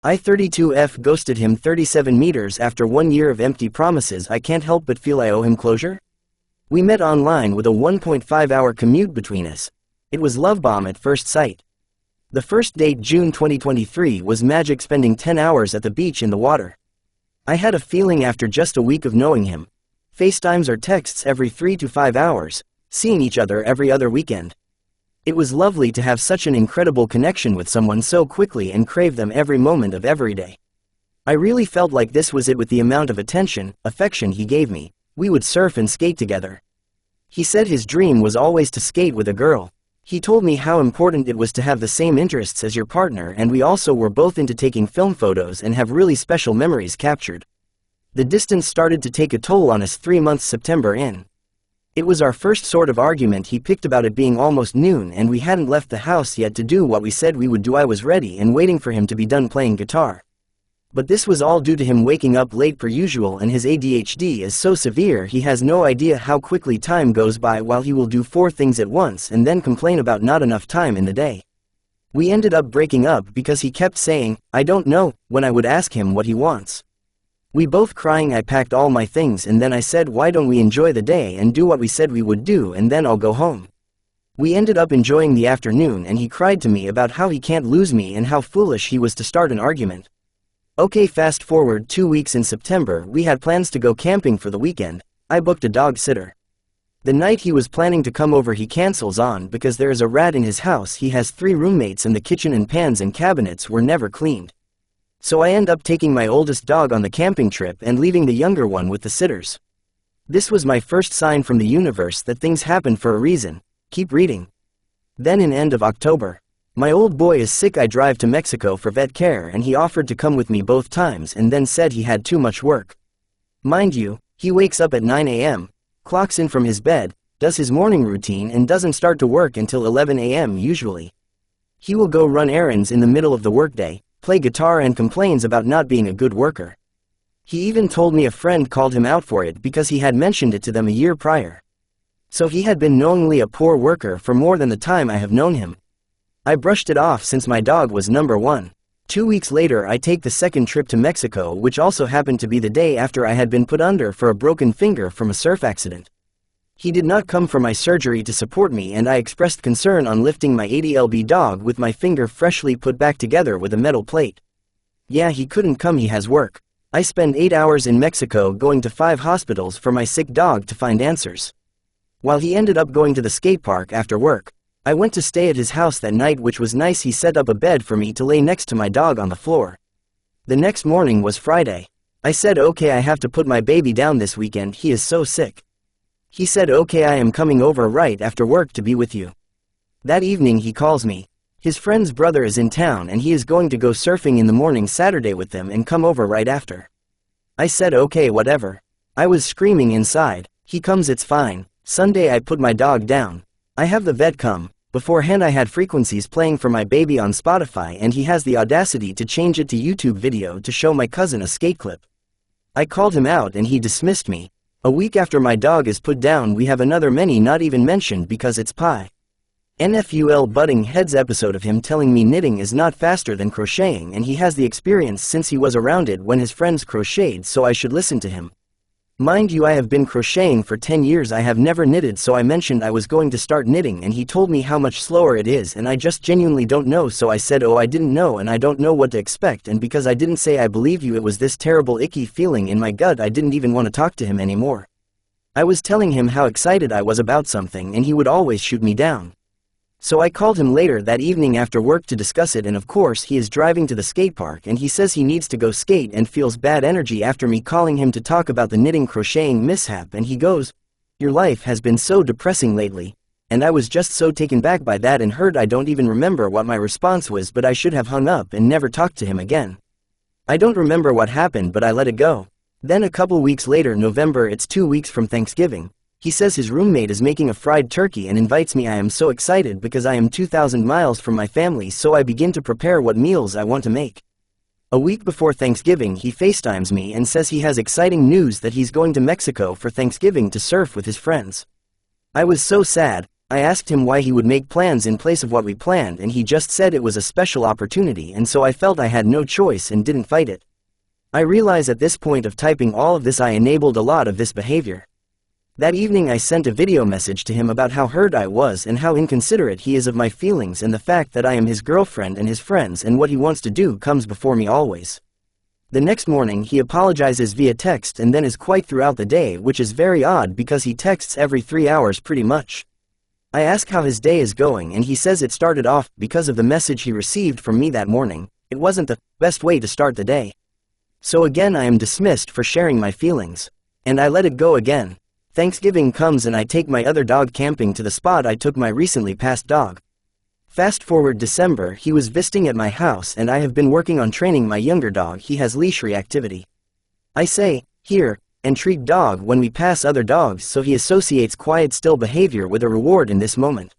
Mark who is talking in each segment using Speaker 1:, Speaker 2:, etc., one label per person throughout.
Speaker 1: I-32F ghosted him 37 meters after 1 year of empty promises. I can't help but feel I owe him closure. We met online with a 1.5-hour commute between us. It was love bomb at first sight. The first date, June 2023, was magic, spending 10 hours at the beach in the water. I had a feeling after just a week of knowing him. FaceTimes or texts every 3 to 5 hours, seeing each other every other weekend. It was lovely to have such an incredible connection with someone so quickly and crave them every moment of every day. I really felt like this was it with the amount of attention, affection he gave me. We would surf and skate together. He said his dream was always to skate with a girl. He told me how important it was to have the same interests as your partner, and we also were both into taking film photos and have really special memories captured. The distance started to take a toll on us 3 months September in. It was our first sort of argument. He picked about it being almost noon and we hadn't left the house yet to do what we said we would do. I was ready and waiting for him to be done playing guitar. But this was all due to him waking up late per usual, and his ADHD is so severe he has no idea how quickly time goes by while he will do 4 things at once and then complain about not enough time in the day. We ended up breaking up because he kept saying, "I don't know," when I would ask him what he wants. We both crying. I packed all my things and then I said, why don't we enjoy the day and do what we said we would do, and then I'll go home. We ended up enjoying the afternoon and he cried to me about how he can't lose me and how foolish he was to start an argument. Okay, fast forward 2 weeks in September. We had plans to go camping for the weekend. I booked a dog sitter. The night he was planning to come over he cancels on because there is a rat in his house. He has 3 roommates and the kitchen and pans and cabinets were never cleaned. So I end up taking my oldest dog on the camping trip and leaving the younger one with the sitters. This was my first sign from the universe that things happen for a reason. Keep reading. Then in end of October. My old boy is sick. I drive to Mexico for vet care and he offered to come with me both times and then said he had too much work. Mind you, he wakes up at 9 a.m., clocks in from his bed, does his morning routine and doesn't start to work until 11 a.m. usually. He will go run errands in the middle of the workday, play guitar and complains about not being a good worker. He even told me a friend called him out for it because he had mentioned it to them a year prior. So he had been knowingly a poor worker for more than the time I have known him. I brushed it off since my dog was number 1. 2 weeks later I take the second trip to Mexico, which also happened to be the day after I had been put under for a broken finger from a surf accident. He did not come for my surgery to support me and I expressed concern on lifting my ADLB dog with my finger freshly put back together with a metal plate. Yeah, he couldn't come, he has work. I spend 8 hours in Mexico going to 5 hospitals for my sick dog to find answers. While he ended up going to the skate park after work, I went to stay at his house that night, which was nice. He set up a bed for me to lay next to my dog on the floor. The next morning was Friday. I said, okay, I have to put my baby down this weekend, he is so sick. He said, okay, I am coming over right after work to be with you. That evening he calls me. His friend's brother is in town and he is going to go surfing in the morning Saturday with them and come over right after. I said, okay, whatever. I was screaming inside. He comes, it's fine. Sunday I put my dog down. I have the vet come. Beforehand I had frequencies playing for my baby on Spotify and he has the audacity to change it to YouTube video to show my cousin a skate clip. I called him out and he dismissed me. A week after my dog is put down we have another many not even mentioned because it's pie. NFUL butting heads episode of him telling me knitting is not faster than crocheting and he has the experience since he was around it when his friends crocheted, so I should listen to him. Mind you, I have been crocheting for 10 years. I have never knitted, so I mentioned I was going to start knitting and he told me how much slower it is and I just genuinely don't know, so I said, oh, I didn't know and I don't know what to expect, and because I didn't say I believe you, it was this terrible icky feeling in my gut. I didn't even want to talk to him anymore. I was telling him how excited I was about something and he would always shoot me down. So I called him later that evening after work to discuss it, and of course he is driving to the skate park and he says he needs to go skate and feels bad energy after me calling him to talk about the knitting crocheting mishap, and he goes, your life has been so depressing lately. And I was just so taken back by that and hurt I don't even remember what my response was, but I should have hung up and never talked to him again. I don't remember what happened, but I let it go. Then a couple weeks later, November, it's 2 weeks from Thanksgiving. He says his roommate is making a fried turkey and invites me. I am so excited because I am 2,000 miles from my family, so I begin to prepare what meals I want to make. A week before Thanksgiving he FaceTimes me and says he has exciting news that he's going to Mexico for Thanksgiving to surf with his friends. I was so sad. I asked him why he would make plans in place of what we planned, and he just said it was a special opportunity, and so I felt I had no choice and didn't fight it. I realize at this point of typing all of this I enabled a lot of this behavior. That evening I sent a video message to him about how hurt I was and how inconsiderate he is of my feelings and the fact that I am his girlfriend and his friends and what he wants to do comes before me always. The next morning he apologizes via text and then is quiet throughout the day, which is very odd because he texts every 3 hours pretty much. I ask how his day is going and he says it started off because of the message he received from me that morning. It wasn't the best way to start the day. So again I am dismissed for sharing my feelings. And I let it go again. Thanksgiving comes and I take my other dog camping to the spot I took my recently passed dog. Fast forward December, he was visiting at my house and I have been working on training my younger dog. He has leash reactivity. I say, here, and treat dog when we pass other dogs, so he associates quiet still behavior with a reward in this moment.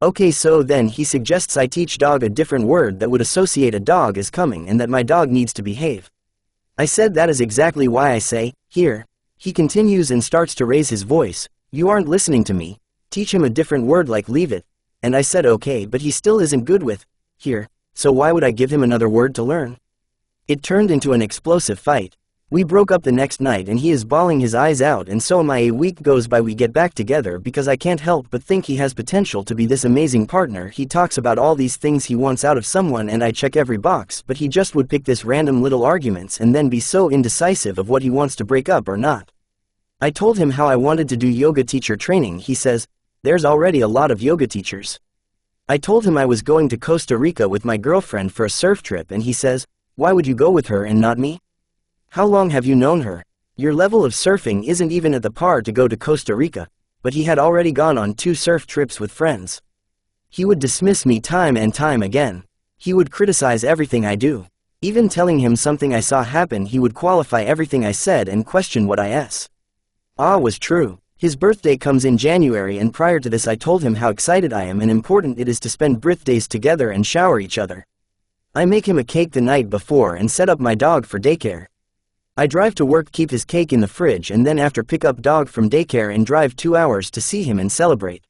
Speaker 1: Okay, so then he suggests I teach dog a different word that would associate a dog as coming and that my dog needs to behave. I said that is exactly why I say, here. He continues and starts to raise his voice. You aren't listening to me. Teach him a different word like leave it. And I said okay, but he still isn't good with here, so why would I give him another word to learn? It turned into an explosive fight. We broke up the next night and he is bawling his eyes out, and so am I. A week goes by, we get back together because I can't help but think he has potential to be this amazing partner. He talks about all these things he wants out of someone and I check every box, but he just would pick this random little arguments and then be so indecisive of what he wants to break up or not. I told him how I wanted to do yoga teacher training. He says, there's already a lot of yoga teachers. I told him I was going to Costa Rica with my girlfriend for a surf trip and he says, why would you go with her and not me? How long have you known her? Your level of surfing isn't even at the par to go to Costa Rica, but he had already gone on 2 surf trips with friends. He would dismiss me time and time again. He would criticize everything I do. Even telling him something I saw happen, he would qualify everything I said and question what I said. Was true. His birthday comes in January and prior to this I told him how excited I am and important it is to spend birthdays together and shower each other. I make him a cake the night before and set up my dog for daycare. I drive to work, keep his cake in the fridge, and then after pick up dog from daycare and drive 2 hours to see him and celebrate.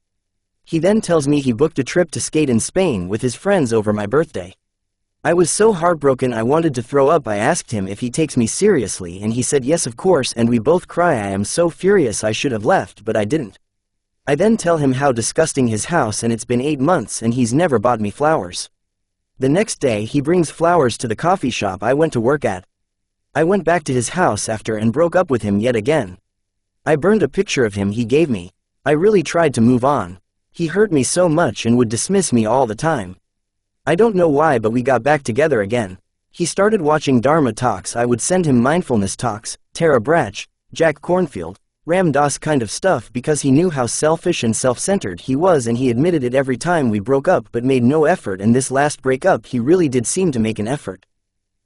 Speaker 1: He then tells me he booked a trip to skate in Spain with his friends over my birthday. I was so heartbroken I wanted to throw up. I asked him if he takes me seriously and he said yes of course, and we both cry. I am so furious. I should have left but I didn't. I then tell him how disgusting his house and it's been 8 months and he's never bought me flowers. The next day he brings flowers to the coffee shop I went to work at. I went back to his house after and broke up with him yet again. I burned a picture of him he gave me. I really tried to move on. He hurt me so much and would dismiss me all the time. I don't know why, but we got back together again. He started watching Dharma talks. I would send him mindfulness talks, Tara Brach, Jack Kornfield, Ram Dass kind of stuff because he knew how selfish and self-centered he was, and he admitted it every time we broke up but made no effort, and this last breakup he really did seem to make an effort.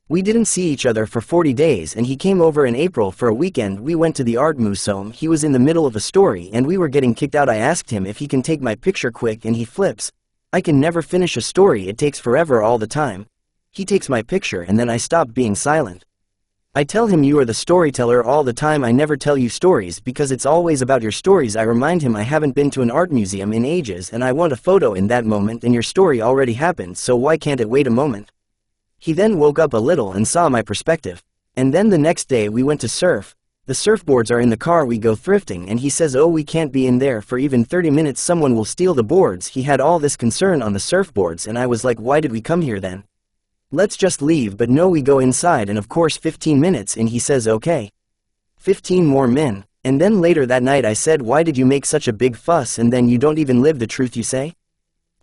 Speaker 1: We didn't see each other for 40 days and he came over in April for a weekend. We went to the art museum. He was in the middle of a story and we were getting kicked out. I asked him if he can take my picture quick and he flips. I can never finish a story, it takes forever all the time. He takes my picture and then I stop being silent. I tell him you are the storyteller all the time. I never tell you stories because it's always about your stories. I remind him I haven't been to an art museum in ages and I want a photo in that moment, and your story already happened, so why can't it wait a moment? He then woke up a little and saw my perspective. And then the next day we went to surf. The surfboards are in the car. We go thrifting and he says, oh, we can't be in there for even 30 minutes, someone will steal the boards. He had all this concern on the surfboards and I was like, why did we come here then? Let's just leave. But no, we go inside and of course 15 minutes in he says okay. 15 more min. And then later that night I said, why did you make such a big fuss and then you don't even live the truth you say?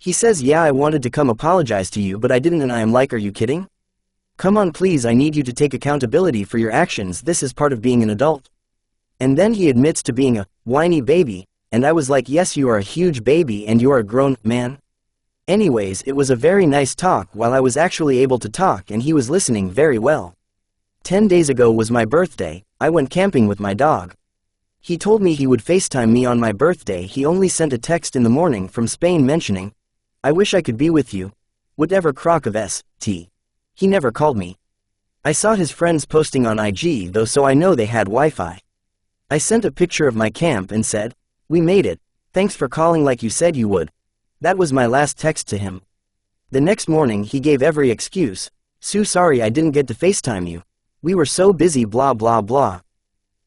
Speaker 1: He says, yeah, I wanted to come apologize to you but I didn't, and I am like, are you kidding? Come on please, I need you to take accountability for your actions, this is part of being an adult. And then he admits to being a whiny baby, and I was like, yes, you are a huge baby and you are a grown man. Anyways, it was a very nice talk while I was actually able to talk and he was listening very well. 10 days ago was my birthday. I went camping with my dog. He told me he would FaceTime me on my birthday. He only sent a text in the morning from Spain mentioning, I wish I could be with you. Whatever crock of st. He never called me. I saw his friends posting on IG though, so I know they had Wi-Fi. I sent a picture of my camp and said, we made it. Thanks for calling like you said you would. That was my last text to him. The next morning he gave every excuse. So sorry I didn't get to FaceTime you. We were so busy blah blah blah.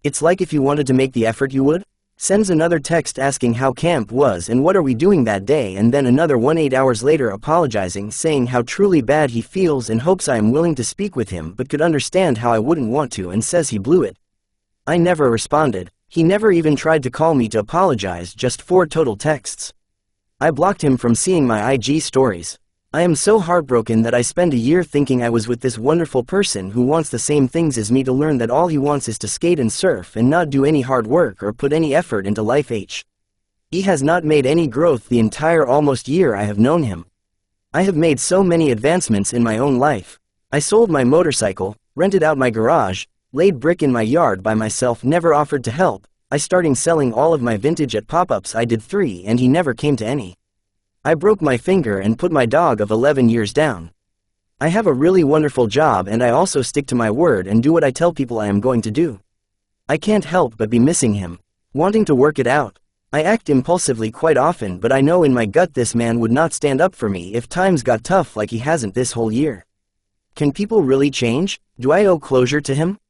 Speaker 1: It's like if you wanted to make the effort you would? Sends another text asking how camp was and what are we doing that day, and then another 8 hours later apologizing, saying how truly bad he feels and hopes I am willing to speak with him but could understand how I wouldn't want to, and says he blew it. I never responded. He never even tried to call me to apologize, just 4 total texts. I blocked him from seeing my IG stories. I am so heartbroken that I spent a year thinking I was with this wonderful person who wants the same things as me, to learn that all he wants is to skate and surf and not do any hard work or put any effort into life. He has not made any growth the entire almost year I have known him. I have made so many advancements in my own life. I sold my motorcycle, rented out my garage, laid brick in my yard by myself, never offered to help. I starting selling all of my vintage at pop-ups. I did 3 and he never came to any. I broke my finger and put my dog of 11 years down. I have a really wonderful job and I also stick to my word and do what I tell people I am going to do. I can't help but be missing him, wanting to work it out. I act impulsively quite often, but I know in my gut this man would not stand up for me if times got tough like he hasn't this whole year. Can people really change? Do I owe closure to him?